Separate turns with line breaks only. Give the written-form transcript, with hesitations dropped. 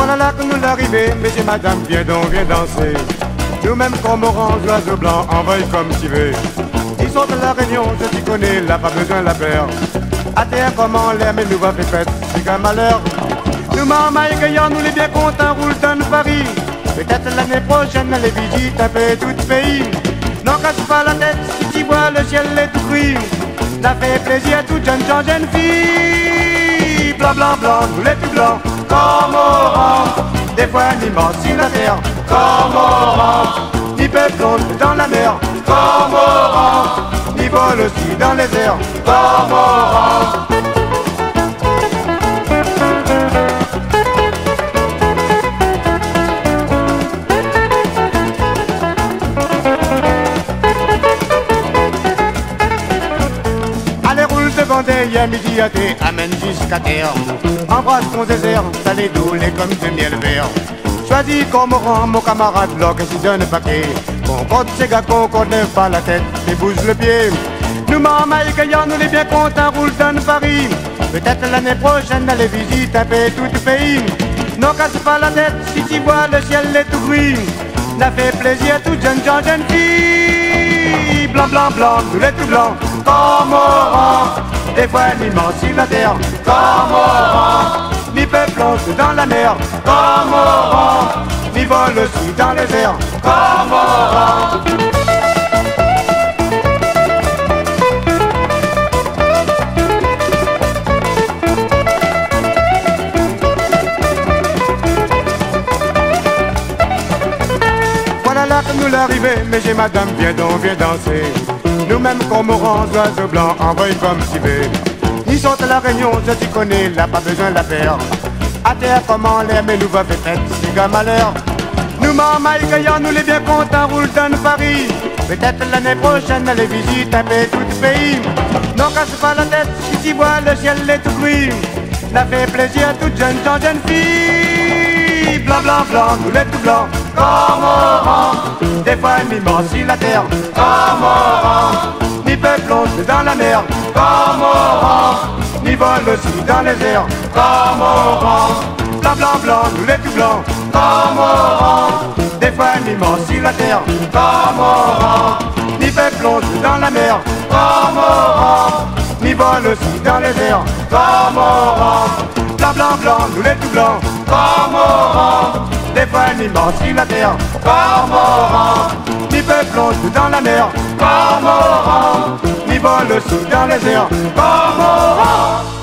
Voilà là que nous l'arrivée, messieurs, madame, viens donc, viens danser. Nous-mêmes cormorans, oiseaux blancs, envoyés comme tu veux. Ils sont de la Réunion, je t'y connais, là pas besoin de la peur. À terre comment l'air, mais nous va faire fête, c'est qu'un malheur. Nous marmailles gagnants, nous les bien contents, roule dans Paris. Peut-être l'année prochaine, les visites un peu tout le pays. N'en casse pas la tête, si tu vois le ciel est tout gris. Ça fait plaisir à toute jeune gens, jeune fille. Blanc, blanc, blanc, nous les plus blancs, comme orange. Des fois ni mort sur la terre, comme orange. Ni peuple dans la mer, comme orange. Ni vol aussi dans les airs, comme orange. Vendée, midi à thé, amène jusqu'à terre. Embrasse ton désert, salé doulé comme du miel vert. Choisis cormoran, mon camarade, bloc et si donne paquet. Bon, quand ces gars qu'on connaît pas la tête, et bouge le pied. Nous marmailles gagnants, nous les bien contents, roule dans Paris. Peut-être l'année prochaine, aller visiter un peu tout le pays. N'en casse pas la tête, si tu vois le ciel est tout gris. Ça fait plaisir à toute jeune gens, jeune fille. Blanc, blanc, blanc, tous les tout blancs, comme orange. Des fois ni mort sur la terre, comme orange. Ni peuple dans la mer, comme orange. Ni vol aussi dans les airs, comme orange. Voilà là que nous l'arrivée, mais j'ai madame, viens donc, viens danser. Nous-mêmes cormorans, oiseaux blancs, envoyés comme si veux. Ils sont à la Réunion, je t'y connais, là pas besoin de la faire. À terre comment l'air, mais nous va faire fête, c'est qu'un malheur. Nous marmailles gagnants, nous les bien contents, roule dans Paris. Peut-être l'année prochaine, aller visiter un peu tout le pays. N'en casse pas la tête, si tu vois le ciel est tout gris. Ça fait plaisir à toute jeune gens, jeune fille. Blanc, blanc, blanc, nous les tout blancs, comme orange. Des fois ni mort sur la terre, comme orange. Ni peuple dans la mer, comme orange. Ni vol aussi dans les airs, comme orange. Blanc, blanc, blanc, nous les tout blancs, comme orange. Des fois ni mort sur la terre, comme orange. Ni peuple dans la mer, comme orange. Ni vol aussi dans les airs, comme orange. Blanc, blanc, blanc, nous les tout blancs, comme orange. Des fois ni mort sur la terre, comme orange. Ni peuple dans la mer, comme orange. Ni vol aussi dans les airs, comme orange.